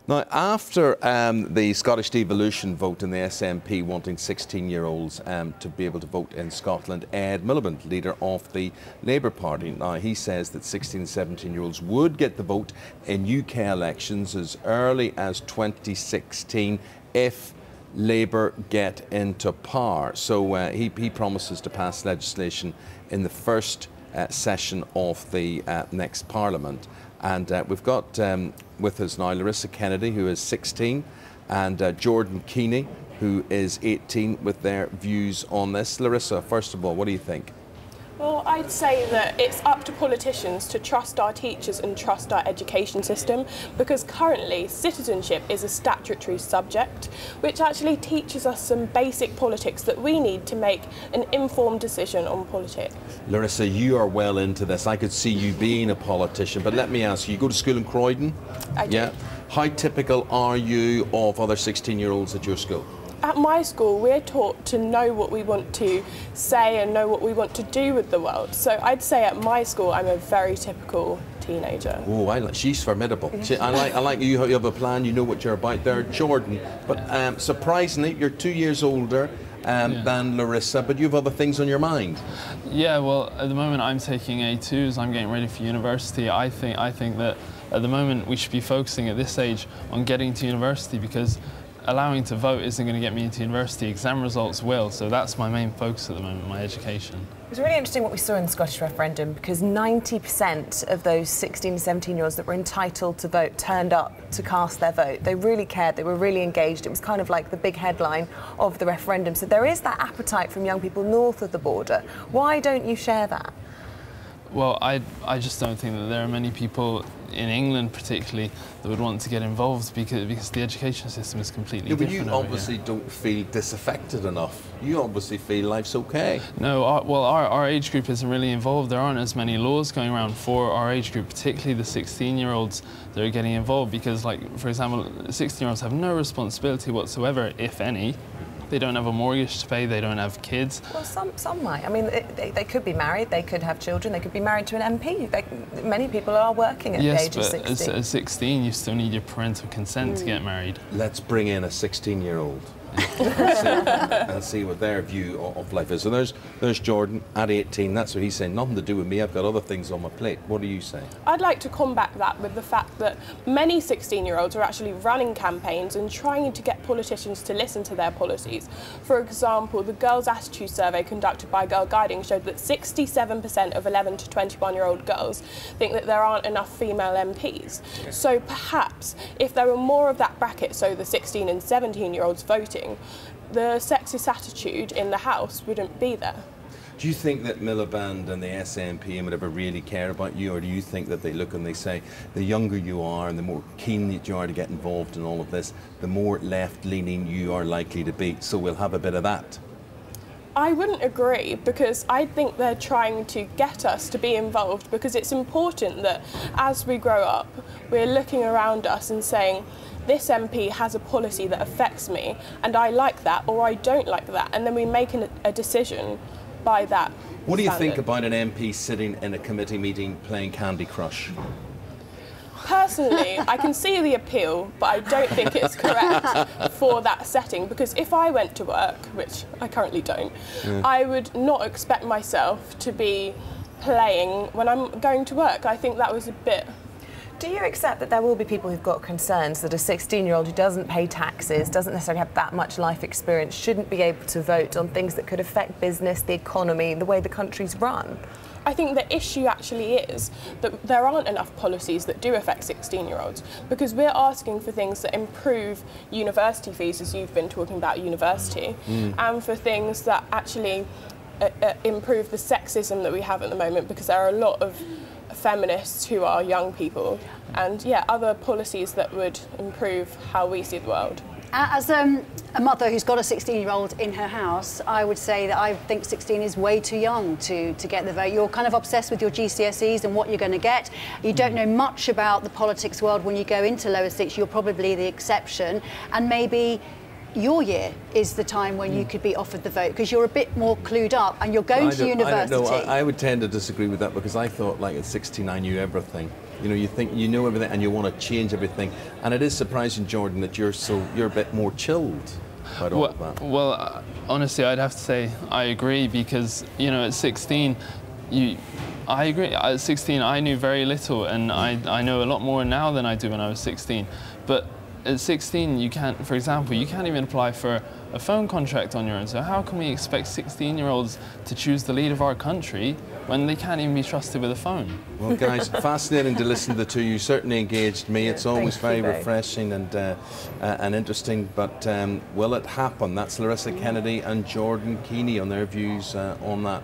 Now, after the Scottish devolution vote in the SNP wanting 16-year-olds to be able to vote in Scotland, Ed Miliband, leader of the Labour Party, now he says that 16 and 17-year-olds would get the vote in UK elections as early as 2016 if Labour get into power. So he promises to pass legislation in the first session of the next Parliament. And we've got with us now Larissa Kennedy, who is 16, and Jordan Keaney, who is 18, with their views on this. Larissa, first of all, what do you think? Well, I'd say that it's up to politicians to trust our teachers and trust our education system, because currently citizenship is a statutory subject which actually teaches us some basic politics that we need to make an informed decision on politics. Larissa, you are well into this. I could see you being a politician, but let me ask you, you go to school in Croydon? I do. Yeah. How typical are you of other 16-year-olds at your school? At my school, we're taught to know what we want to say and know what we want to do with the world. So I'd say at my school, I'm a very typical teenager. Oh, she's formidable. I like you have a plan, you know what you're about there, Jordan. But surprisingly, you're 2 years older than Larissa, but you have other things on your mind. Yeah, well, at the moment I'm taking A2s, I'm getting ready for university. I think that at the moment we should be focusing at this age on getting to university, because allowing to vote isn't going to get me into university. Exam results will, so that's my main focus at the moment, my education. It was really interesting what we saw in the Scottish referendum, because 90% of those 16 to 17-year-olds that were entitled to vote turned up to cast their vote. They really cared, they were really engaged. It was kind of like the big headline of the referendum. So there is that appetite from young people north of the border. Why don't you share that? Well, I just don't think that there are many people in England particularly that would want to get involved, because the education system is completely different. But you obviously don't feel disaffected enough. You obviously feel life's okay. No, our age group isn't really involved. There aren't as many laws going around for our age group, particularly the 16-year-olds that are getting involved, because, like, for example, 16-year-olds have no responsibility whatsoever, if any. They don't have a mortgage to pay, they don't have kids. Well, some might. I mean, they could be married, they could have children, they could be married to an MP. Many people are working at the age of 16. Yes, but at 16 you still need your parental consent to get married. Let's bring in a 16-year-old and see what their view of life is. So there's Jordan at 18. That's what he's saying. Nothing to do with me. I've got other things on my plate. What do you say? I'd like to combat that with the fact that many 16-year-olds are actually running campaigns and trying to get politicians to listen to their policies. For example, the Girls' Attitude Survey conducted by Girl Guiding showed that 67% of 11 to 21-year-old girls think that there aren't enough female MPs. So perhaps if there were more of that bracket, so the 16 and 17-year-olds voting, the sexist attitude in the House wouldn't be there. Do you think that Miliband and the SNP and whatever really care about you, or do you think that they look and they say the younger you are and the more keen that you are to get involved in all of this, the more left-leaning you are likely to be, so we'll have a bit of that? I wouldn't agree, because I think they're trying to get us to be involved, because it's important that as we grow up, we're looking around us and saying, this MP has a policy that affects me and I like that or I don't like that, and then we make a decision by that. What do you think about an MP sitting in a committee meeting playing Candy Crush? Personally, I can see the appeal, but I don't think it's correct for that setting, because if I went to work, which I currently don't, I would not expect myself to be playing when I'm going to work. I think that was a bit... Do you accept that there will be people who've got concerns that a 16-year-old who doesn't pay taxes, doesn't necessarily have that much life experience, shouldn't be able to vote on things that could affect business, the economy, the way the country's run? I think the issue actually is that there aren't enough policies that do affect 16-year-olds, because we're asking for things that improve university fees, as you've been talking about university, and for things that actually improve the sexism that we have at the moment, because there are a lot of feminists who are young people, and other policies that would improve how we see the world. As a mother who's got a 16-year-old in her house, I would say that I think 16 is way too young to get the vote. You're kind of obsessed with your GCSEs and what you're going to get. You don't know much about the politics world when you go into lower six. You're probably the exception, and maybe your year is the time when you could be offered the vote, because you're a bit more clued up and you're going to university. I would tend to disagree with that, because I thought, like, at 16 I knew everything. You know, you think you know everything and you want to change everything. And it is surprising, Jordan, that you're a bit more chilled about all of that. Well, honestly, I'd have to say I agree, because, you know, at 16, I agree. At 16, I knew very little, and I know a lot more now than I do when I was 16. But at 16, you can't, for example, you can't even apply for a phone contract on your own. So how can we expect 16-year-olds to choose the lead of our country when they can't even be trusted with a phone? Well, guys, fascinating to listen to the two. You certainly engaged me. It's always very refreshing and interesting. But will it happen? That's Larissa Kennedy and Jordan Keaney on their views on that.